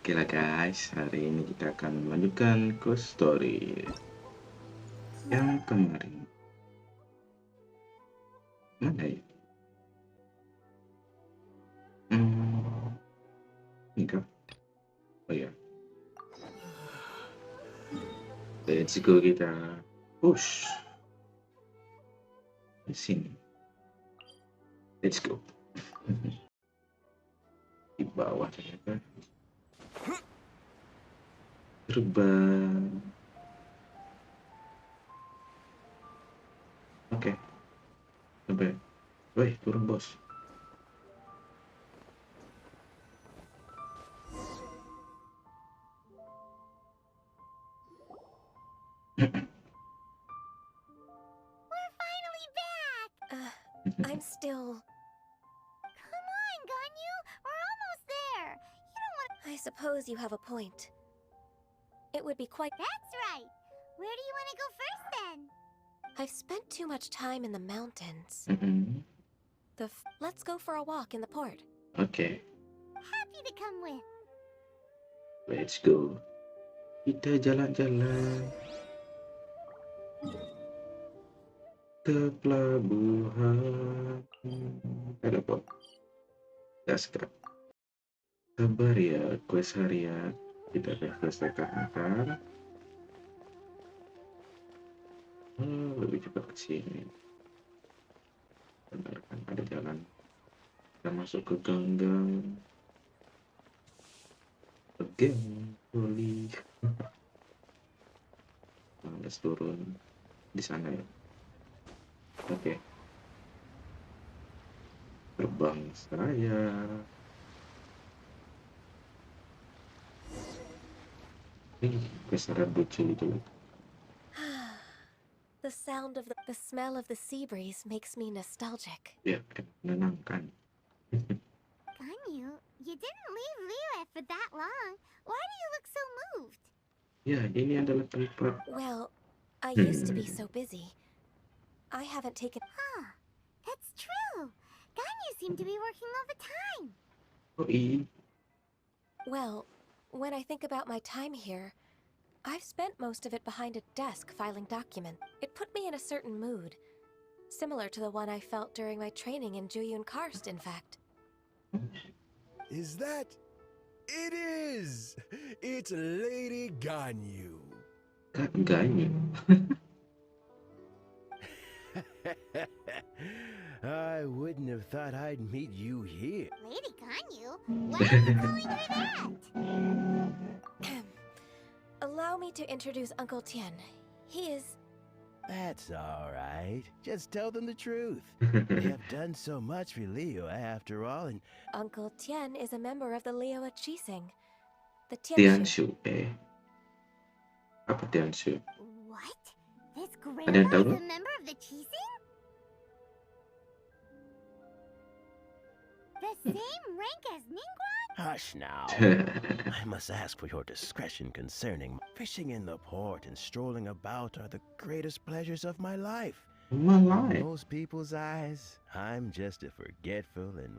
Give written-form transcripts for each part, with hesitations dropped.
Oke lah guys, hari ini kita akan melanjutkan Ghost Story yang kemarin. Mana ya? Ini kah? Oh ya, let's go kita push di sini. Let's go. Di bawah ternyata. Terbang. Oke. Sampai. Woi, turun bos. We're finally back! I'm still... Come on, Ganyu! We're almost there! You don't want... I suppose you have a point. It would be quite... That's right! Where do you want to go first, then? I've spent too much time in the mountains. Let's go for a walk in the port. Oke, Happy to come with. let's go. Kita jalan-jalan ke pelabuhan. Ada apa? Gaskap. Sabar ya, quest harian. Kita akan selesaikan ntar. Lebih cepat ke sini. Bentar kan ada jalan. Kita masuk ke ganggang. Again, holy. Males turun di sana ya. Oke. Terbang saya. Ini keseran lucu itu. The smell of the sea breeze makes me nostalgic. Ya, menenangkan. Ganyu, you didn't leave Liyue for that long. Why do you look so moved? Ya, ini adalah tempat. Well, I used to be so busy. I haven't taken... Huh, that's true. Ganyu seemed to be working all the time. Oh iya. Well, when I think about my time here, I've spent most of it behind a desk filing documents. It put me in a certain mood, similar to the one I felt during my training in Juyun Karst, in fact. Is that... It is! It's Lady Ganyu. Ganyu. I wouldn't have thought I'd meet you here. Lady Ganyu? Why are you calling her that? Allow me to introduce Uncle Tian. He is... That's all right. Just tell them the truth. They have done so much for Liyue after all, and... Uncle Tian is a member of the Liyue Chising. The Tianshu, Apa Tianshu? What? This Ada yang grandpa tahu? is a member of the Chising? The same rank as Ningguang? Hush now. I must ask for your discretion concerning fishing in the port and strolling about are the greatest pleasures of my life. Malay. In most people's eyes, I'm just a forgetful and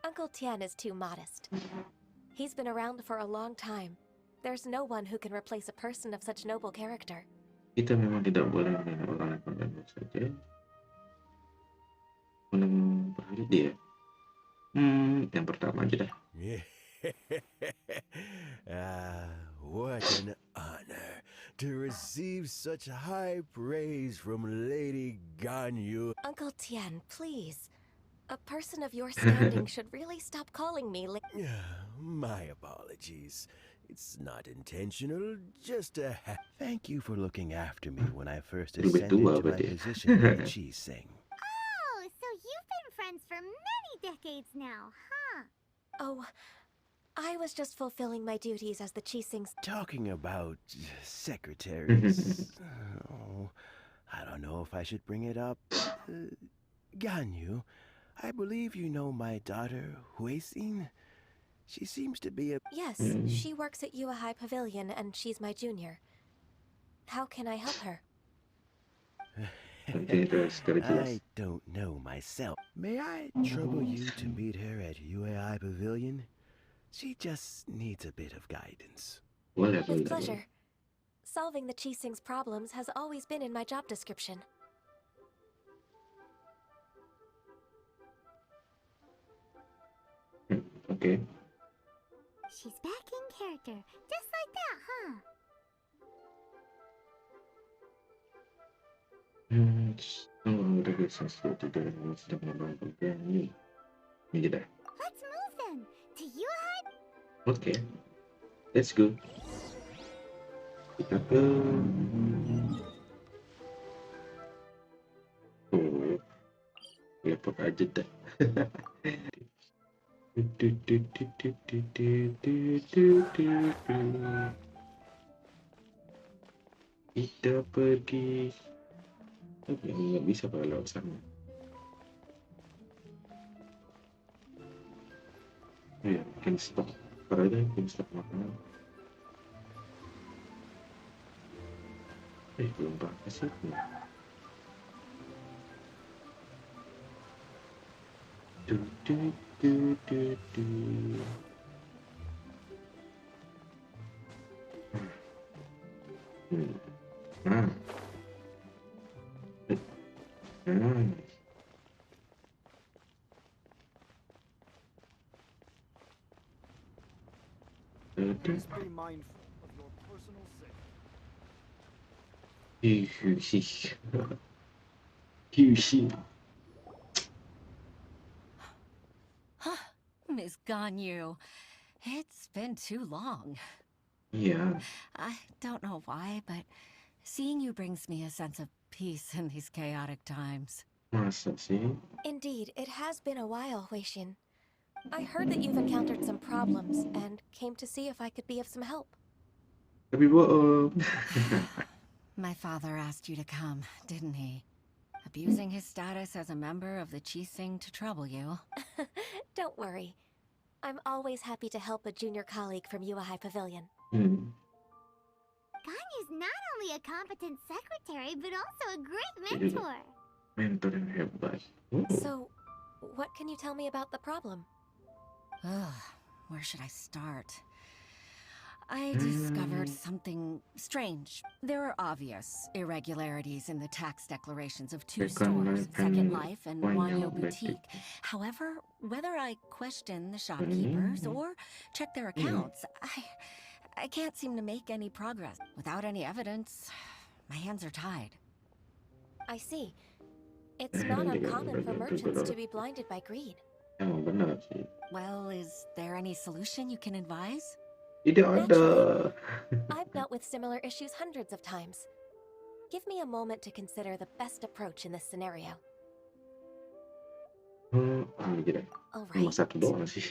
Uncle Tian is too modest. He's been around for a long time. There's no one who can replace a person of such noble character. Kita memang tidak boleh menghina orang yang pandai saja. Menang berhari dia. Yang pertama aja dah. What an honor to receive such high praise from Lady Ganyu. Uncle Tian, please. A person of your standing should really stop calling me My apologies. It's not intentional, just a Thank you for looking after me when I first ascended to my position in the Chising. Oh, so you've been friends for many decades now, huh? Oh, I was just fulfilling my duties as the Chising's... Talking about secretaries... I don't know if I should bring it up. Ganyu, I believe you know my daughter, Huixin. She seems to be a... Yes, she works at Yue High Pavilion and she's my junior. How can I help her? I don't know myself. May I trouble you to meet her at Yue High Pavilion? She just needs a bit of guidance. Boleh, With boleh, boleh. pleasure. Solving the Qixing's problems has always been in my job description. Oke. She's back in character, just like that, huh? Tolong registrasi tidak sedang membantu ini. Ini dah. Let's move then. To Yuhai. Oke. Let's go. Kita ke... Oh, laptop aja dah. Kita pergi. Oke, nggak bisa kalau lewat sana. Ya, can stop. Karena can stop makanan. Belum pakai sih. Nah. Please be mindful of your personal safety. Miss Ganyu, it's been too long. Yeah. I don't know why, but seeing you brings me a sense of peace in these chaotic times. Masa sih? Indeed, it has been a while, Huixin. I heard that you've encountered some problems and came to see if I could be of some help. Tapi bohong. My father asked you to come, didn't he? Abusing his status as a member of the Qixing to trouble you. Don't worry. I'm always happy to help a junior colleague from Yuahai Pavilion. Ganyu's not only a competent secretary, but also a great mentor. Mentor yang hebat. So, what can you tell me about the problem? Where should I start? I discovered something strange. There are obvious irregularities in the tax declarations of two stores, Second Life and Wanyo Boutique. However, whether I question the shopkeepers or check their accounts, I can't seem to make any progress. Without any evidence, my hands are tied. I see. It's not uncommon for merchants to be blinded by greed. Emang benar sih. Well, is there any solution you can advise? Tidak ada. I've dealt with similar issues hundreds of times. Give me a moment to consider the best approach in this scenario. Ini jadi. All Cuma right. satu doang sih.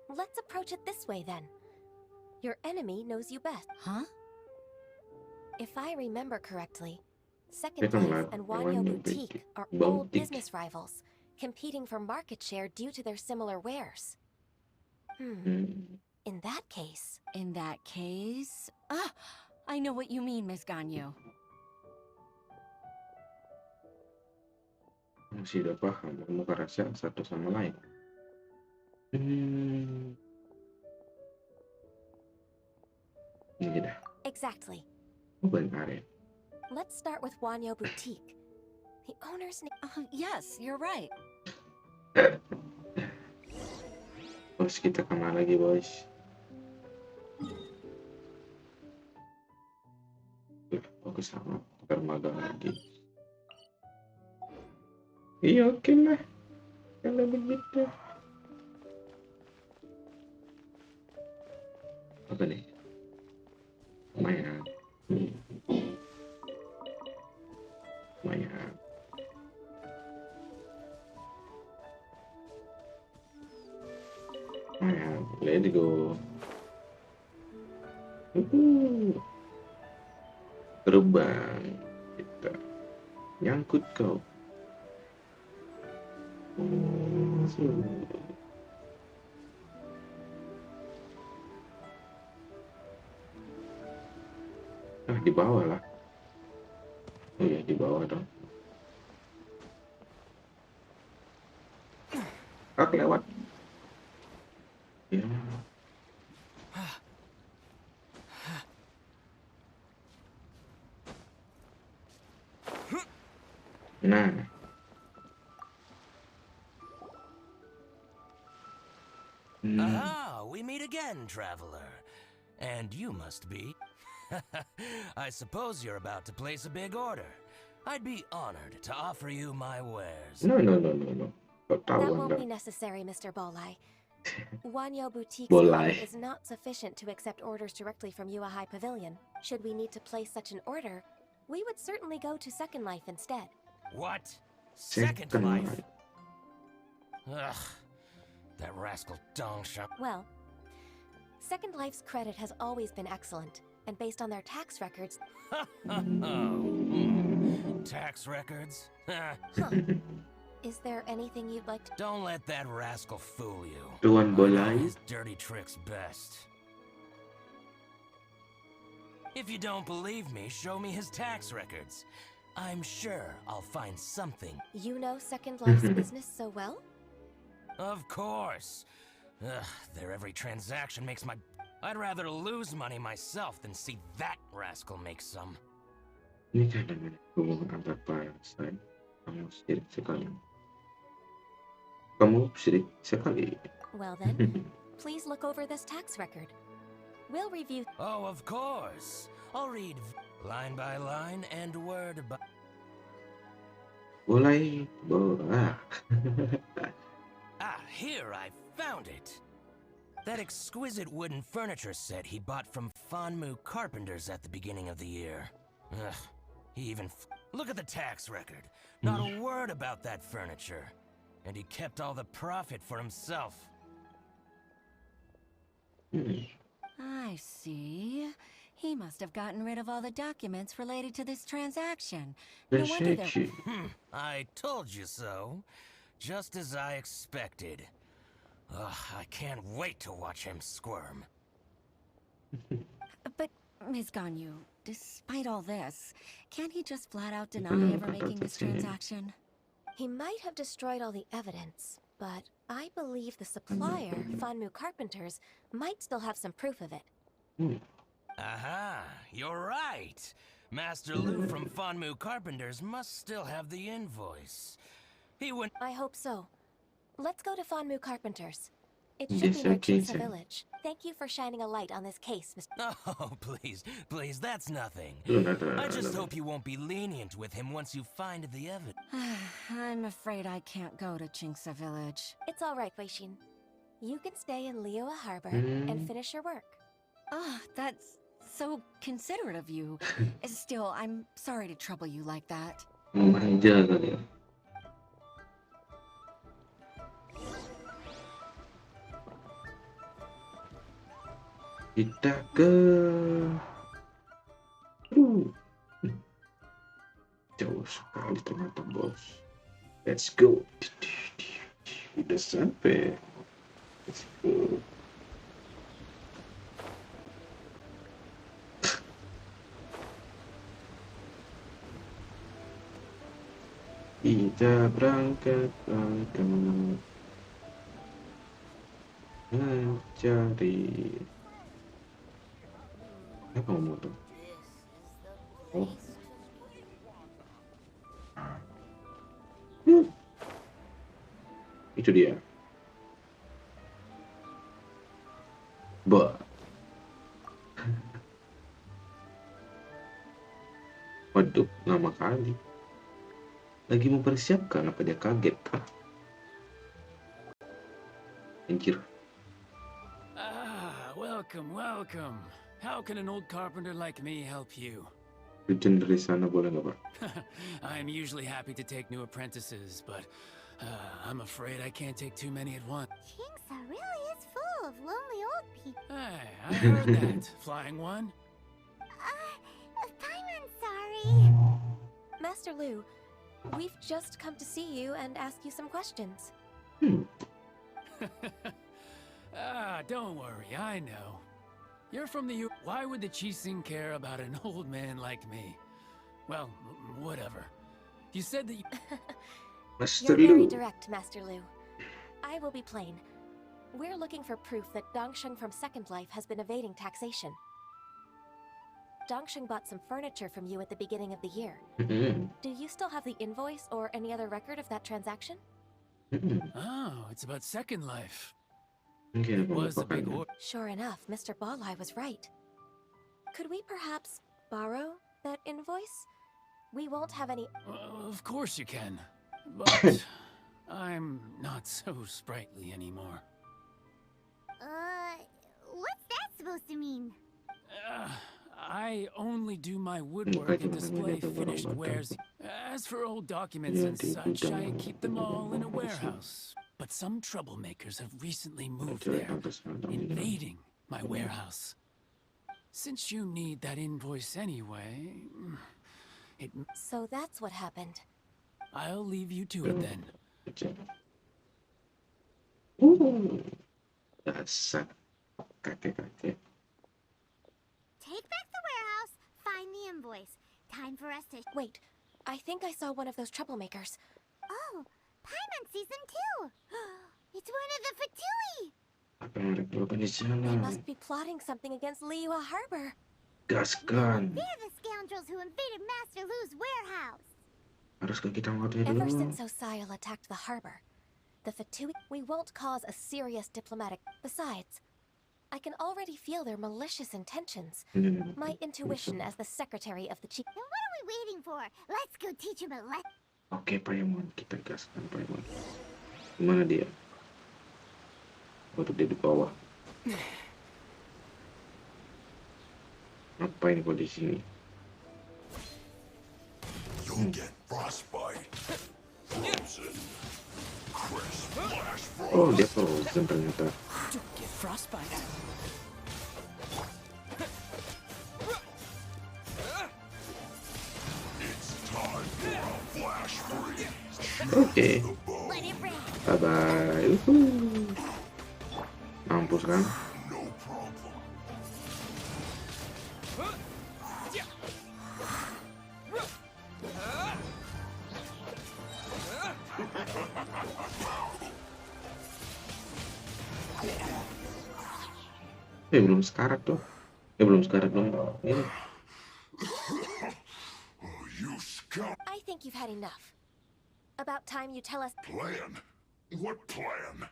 Let's approach it this way then. Your enemy knows you best. Huh? If I remember correctly, Second Second Life Life and and Wanyo Wanyo Boutique are Boutique. old business rivals, competing for market share due to their similar wares. In that case... In that case... I know what you mean, Miss Ganyu. Masih udah paham, muka rasa satu sama lain. Ini dah. Exactly. Benar ya. Let's start with Wanyo Boutique. The owner's name... Yes, you're right. Bos, kita kemana lagi, bos? Aku sama dermaga lagi. Iya, oke lah. Kalau begitu. Apa nih? Lumayan. Lumayan. Lumayan. Let's go. Terbang. Kita nyangkut kau. Di bawah lah. Oh iya, di bawah dong. Aku lewat. Ya. Nah, Aha, we meet again, traveler. And you must be. I suppose you're about to place a big order. I'd be honored to offer you my wares. no, no, no, no, no. Kau That tahu won't Anda. be necessary, Mr. Bolai. Wanyo Boutique's Bolai. quota is not sufficient to accept orders directly from Yuahai Pavilion. Should we need to place such an order, we would certainly go to Second Life instead. What? Second Second Life? Life. Ugh. That rascal Dongsha. Well, Second Life's credit has always been excellent, and based on their tax records... Tax records? Huh. Is there anything you'd like to... Don't let that rascal fool you. Tuan I know Bolai. his dirty tricks best. If you don't believe me, show me his tax records. I'm sure I'll find something. You know Second Life's business so well? Of course. Ugh, their every transaction makes my... I'd rather lose money myself than see that rascal make some. Ini kan namanya hubungan antar bangsa. Kamu sirik sekali. Kamu sirik sekali. Well then, please look over this tax record. We'll review... Oh, of course. I'll read line by line and word by... Bolai. Bola. Ah, here, I found it. That exquisite wooden furniture set he bought from Fanmu Carpenters at the beginning of the year. Ugh, he even... Look at the tax record. Not a word about that furniture. And he kept all the profit for himself. I see. He must have gotten rid of all the documents related to this transaction. No wonder there... Perseci. I told you so. Just as I expected. Ugh, I can't wait to watch him squirm. But, Ms. Ganyu, despite all this, can't he just flat out deny ever making this transaction? He might have destroyed all the evidence, but I believe the supplier, Fanmu Carpenters, might still have some proof of it. Aha, you're right. Master Lu from Fanmu Carpenters must still have the invoice. He wouldn't... I hope so. Let's go to Fanmu Carpenters. It should Yes, be near okay, Chinsa sir. Village. Thank you for shining a light on this case, Mr. Oh, please, please, that's nothing. Look, I just hope you won't be lenient with him once you find the evidence. I'm afraid I can't go to Chinsa Village. It's all right, Weishin. You can stay in Liyue Harbor and finish your work. Ah, that's so considerate of you. Still, I'm sorry to trouble you like that. Manja kali ya. Kita ke jauh sekali ternyata bos. Let's go. Udah sampai. Let's go. Kita berangkat mencari apa ngomong tuh? Oh. Itu dia. Bah. Waduh, lama kali. Lagi mempersiapkan apa dia kaget kah? Anjir. Ah, welcome, welcome. How can an old carpenter like me help you? Hujan dari sana boleh nggak, Pak? I'm usually happy to take new apprentices, but I'm afraid I can't take too many at once. Chinsa really is full of lonely old people. Hey, I heard that. Flying one? Paimon's sorry. Master Lu, we've just come to see you and ask you some questions. Ah, don't worry, I know. You're from the U. Why would the Chising care about an old man like me? Well, whatever. You said that you... Master You're very Lu. direct, Master Lu. I will be plain. We're looking for proof that Dongsheng from Second Life has been evading taxation. Dongsheng bought some furniture from you at the beginning of the year. Do you still have the invoice or any other record of that transaction? Oh, it's about Second Life. Mungkin It was a big pelupakannya. order. Sure enough, Mr. Balai was right. Could we perhaps borrow that invoice? We won't have any... Of course you can. But I'm not so sprightly anymore. What's that supposed to mean? I only do my woodwork and display finished wares. As for old documents and such, I keep them all in a warehouse. But some troublemakers have recently moved there, invading my warehouse. Since you need that invoice anyway, So that's what happened. I'll leave you to it then. Dasar kakek-kakek. Take back the warehouse, find the invoice. Time for us to... Wait, I think I saw one of those troublemakers. Oh, Paimon Season 2! It's one of the Fatui! Apa yang mereka lakukan di They sana? must be plotting something against Liyue Harbor. Gaskan. They're the scoundrels who invaded Master Lu's warehouse. Haruskah kita mengatakan Ever dulu? since Osial attacked the harbor, the Fatui... We won't cause a serious diplomatic... Besides, I can already feel their malicious intentions. My intuition as the secretary of the chief... Then what are we waiting for? Let's go teach him a lesson. Oke, Paimon, kita gaskan Paimon. Gimana dia? Waktu dia di bawah. Ngapain kok di sini? You'll get frostbite. Frozen. Crisp flash frost. Oh, dia frozen ternyata. Get frostbite. It's time for a flash freeze. Oke, The bone. Let it rain. bye-bye. Mampus kan? No problem. Belum sekarat tuh. Belum sekarat dong. Ini. Oh, you scout I think you've had enough. About time you tell us... plan. What plan?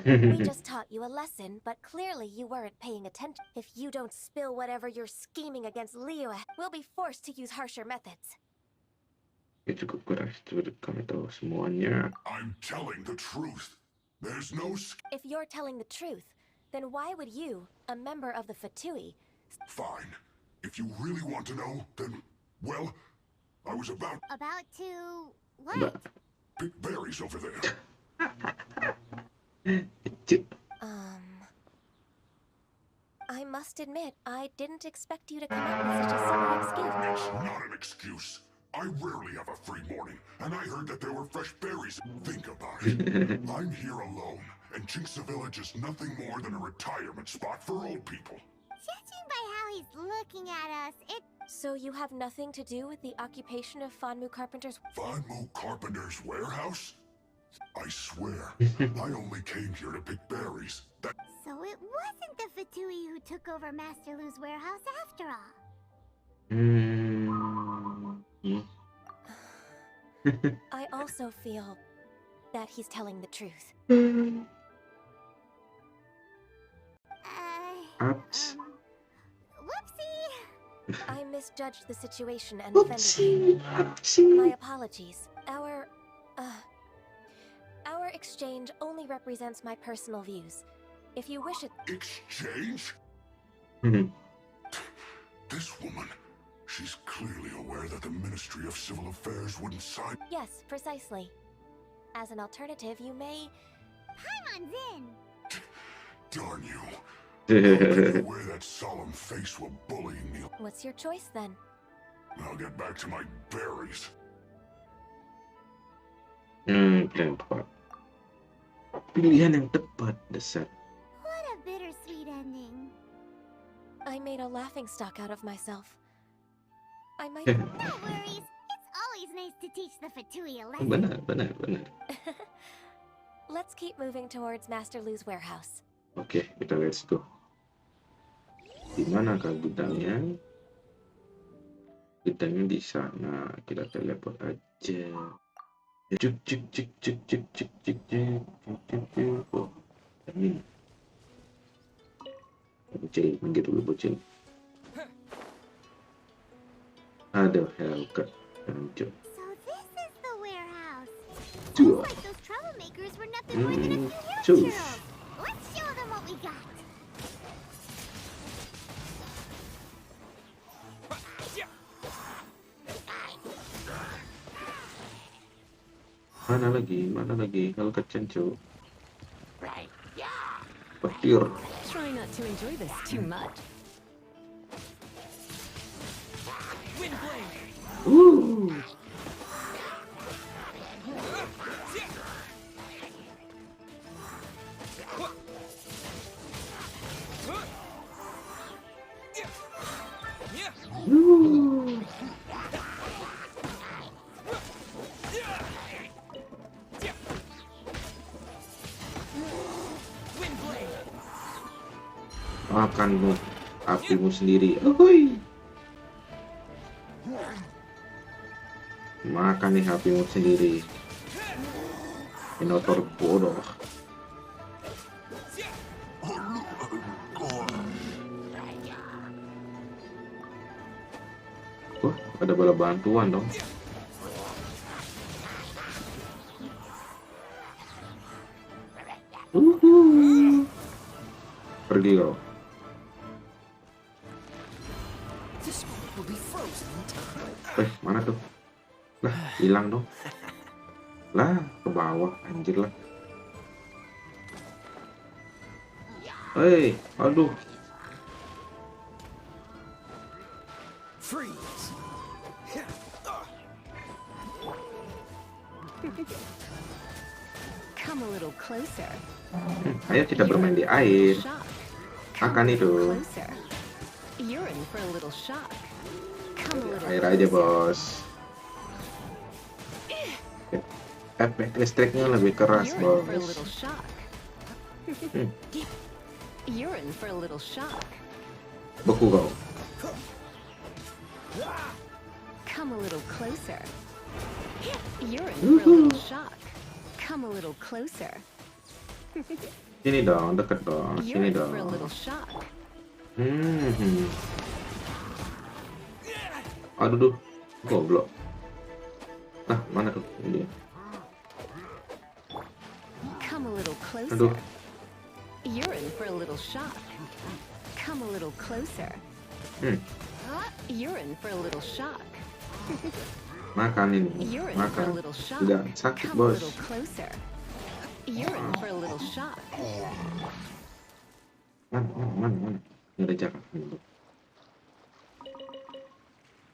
We just taught you a lesson, but clearly you weren't paying attention. If you don't spill whatever you're scheming against Liyue, we'll be forced to use harsher methods. Ya cukup keras tuh, kami tahu semuanya. I'm telling the truth. There's no If you're telling the truth, then why would you, a member of the Fatui... Fine. If you really want to know, then, well, I was about to... Mbak. pick berries over there. Cuk. I must admit, I didn't expect you to come up with such a silly excuse. It's not an excuse. I rarely have a free morning, and I heard that there were fresh berries. Think about it. I'm here alone, and Jinxa Village is nothing more than a retirement spot for old people. Judging by how he's looking at us, So you have nothing to do with the occupation of Fanmu Carpenter's... Fanmu Carpenter's warehouse? I swear, I only came here to pick berries. So it wasn't the Fatui who took over Master Lu's warehouse after all. Yeah. I also feel that he's telling the truth. Ups. Whoopsie! I misjudged the situation and offended you. Upsi. My apologies. Our exchange only represents my personal views. If you wish it... Exchange? This woman, she's clearly aware that the Ministry of Civil Affairs wouldn't sign. Yes, precisely. As an alternative, you may... Paimon's in! Darn you. I'll wear that solemn face while bullying me. What's your choice then? I'll get back to my berries. Pilihan yang tepat. Pilihan yang tepat, dasar. What a bittersweet ending. I made a laughingstock out of myself. I might... No worries. It's always nice to teach the Fatui a lesson. Benar. Let's keep moving towards Master Lu's warehouse. Oke, kita let's go. Di manakah gudangnya? Gudangnya di sana. Kita teleport aja. Cuk cuk cuk cuk cuk cuk cuk cuk cuk cuk. Oh, ini. Bocil, minggir dulu bocil. Aduh, Helga. Hancur. So this is the warehouse. Cuk. Looks like those troublemakers were nothing more than a few hero Cuk. churros. Let's show them what we got. Mana lagi? Helga Cencu. Petir. Try not to enjoy this too much. Makanmu apimu sendiri. Ahoy. Makan nih apimu sendiri. Minotaur bodoh. Wah, ada bala bantuan dong. Pergi kau. Mana tuh? Lah, hilang dong. Lah, ke bawah, anjir lah. Aduh. Freeze. Come a little closer. Ayo kita bermain di air. Makan itu. You're in for a little shock. Come a little Air aja, bos. Efek listriknya lebih keras, bos. You're in for a little shock. Beku kau. Come a little closer. You're in for a little shock. Come a little closer. Sini dong, deket dong. You're Sini in dong. for a little shock. Aduh, duh. Goblok. Nah, mana tuh? Ini. Come a little closer. Aduh. You're in for a little shock. Come a little closer. You're in for a little shock. Makan ini. You're in for a Makan. little shock. Enggak sakit, Come a bos. little closer. You're in for a little shock. Mana? Ini ada jarak.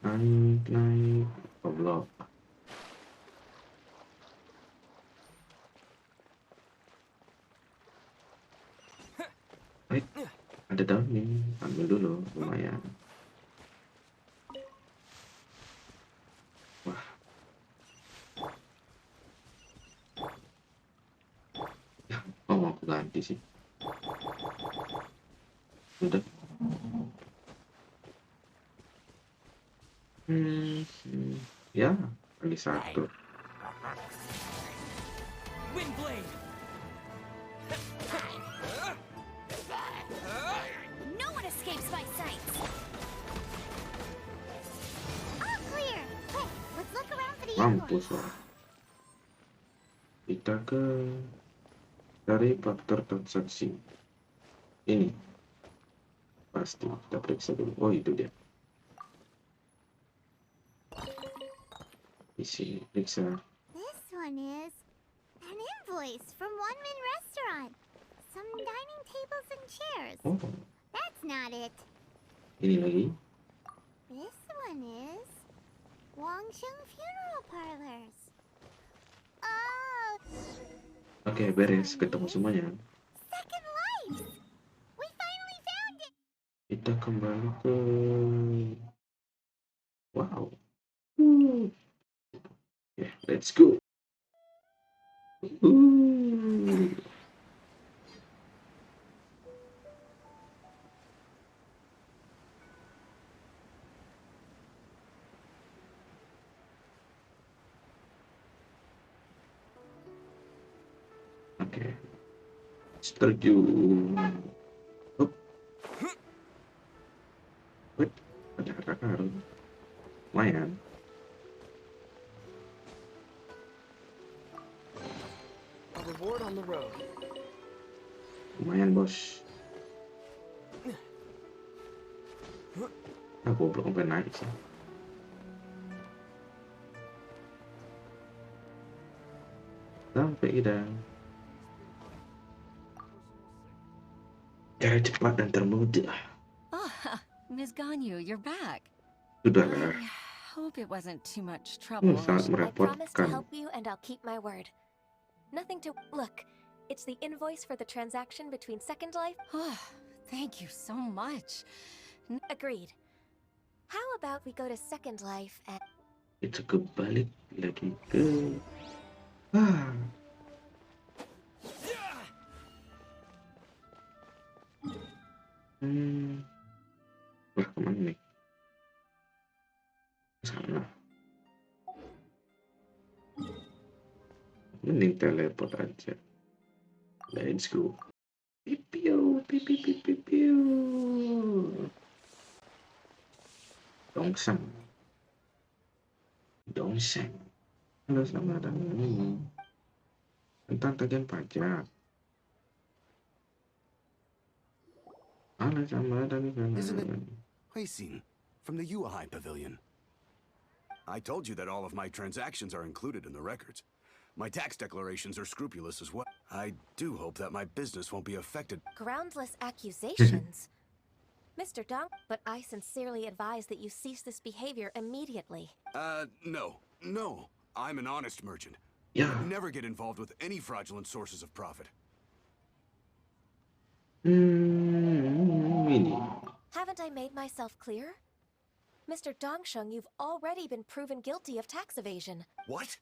Naik. Goblok. Ada daun nih. Ambil dulu, lumayan. Wah. Ya, mau aku ganti sih. Udah. Ya, lagi satu. No one escapes my sight. All clear. Quick, let's look around for the Mampus lah. Kita ke dari faktor transaksi. Ini pasti kita periksa dulu. Oh, itu dia. Isi periksa. This one is an invoice from One Min Restaurant. Some dining tables and chairs. Oh, That's not it. ini lagi. This one is Wangsheng Funeral Parlors. Oh, Oke, beres, ketemu semuanya. Second Life. We finally found it. Kita kembali ke wow. Yeah, let's go. Oke. Terjun. Hup. Wait, ada kakak karun. Lumayan. A reward on the road. Lumayan, bos. Ah, goblok sampai naik sih. Sampai kita. Cara cepat dan termudah. Oh, Ms. Ganyu, you're back. Sudahlah. I hope it wasn't too much trouble. Sangat I promise to merepotkan. help you and I'll keep my word. Nothing to... Look, it's the invoice for the transaction between Second Life. Oh, thank you so much. Agreed. How about we go to Second Life and... Itu kebalik lagi ke... Ah. Lah, kemana nih? Sana. Mending teleport aja. Let's go. Pipiu, pipiu. Dongsang. Halo, selamat datang tentang tagihan pajak. Halo, selamat datang. Isn't it Huixin from the Yuehai Pavilion? I told you that all of my transactions are included in the records. My tax declarations are scrupulous as well. I do hope that my business won't be affected. groundless accusations? Mr. Dong, but I sincerely advise that you cease this behavior immediately. No. I'm an honest merchant. Yeah. I'd never get involved with any fraudulent sources of profit. Ini. Haven't I made myself clear? Mr. Dongsheng, you've already been proven guilty of tax evasion. What?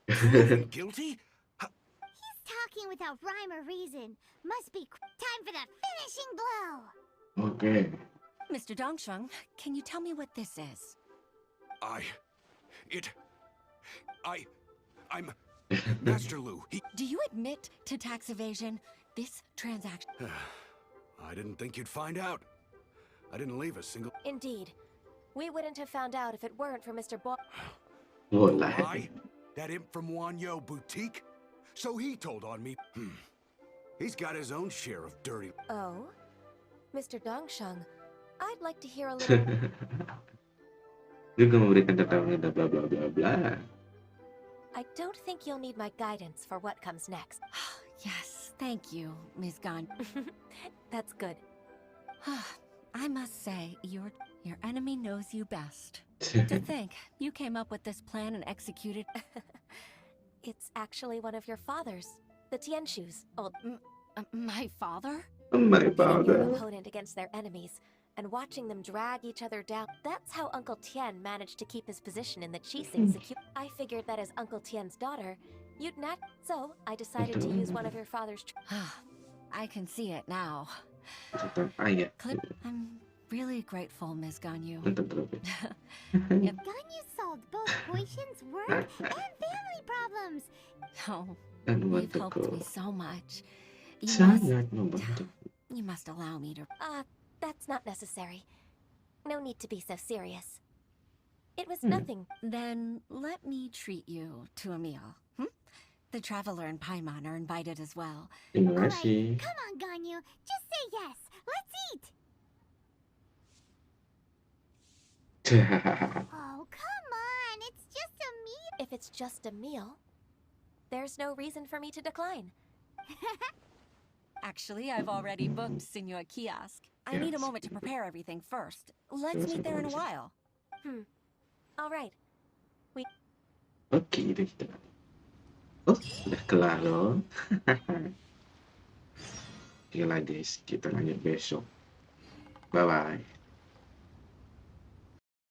Proven guilty? He's talking without rhyme or reason. Must be time for the finishing blow. Oke. Mr. Dongsheng, can you tell me what this is? I'm Master Lu. Do you admit to tax evasion? This transaction... I didn't think you'd find out. I didn't leave a single... Indeed. We wouldn't have found out if it weren't for Mr. Bo... Why? That imp from Wanyo Boutique? So he told on me. He's got his own share of dirty... Oh? Mr. Dongsheng, I'd like to hear a little... Juga memberikan tentang bla bla bla bla. I don't think you'll need my guidance for what comes next. Yes, thank you, Ms. Gan. That's good. I must say, your enemy knows you best. To think, you came up with this plan and executed... It's actually one of your fathers, the Tianshus. My father? My Pitting your father. opponent against their enemies and watching them drag each other down. That's how Uncle Tian managed to keep his position in the Qixing secure. I figured that as Uncle Tian's daughter, you'd not. So I decided to use one of your father's. I can see it now. Tentang ayah. I'm really grateful, Ms. Ganyu. Tentang berapa? Ganyu solved both Huixin's work and family problems. Oh, Dan you've helped me membantuku. so much. Sangat membantu. You must allow me to... That's not necessary. No need to be so serious. It was nothing. Then let me treat you to a meal. The Traveler and Paimon are invited as well. Terima Alright, kasih. come on, Ganyu. Just say yes. Let's eat. Oh, come on. It's just a meal. If it's just a meal, there's no reason for me to decline. Actually, I've already booked Senor Kiosk. I need a moment to prepare everything first. Let's meet there in a while. All right. Oke, itu kita. Oh, udah kelar loh. Oke lah guys, kita lanjut besok. Bye bye.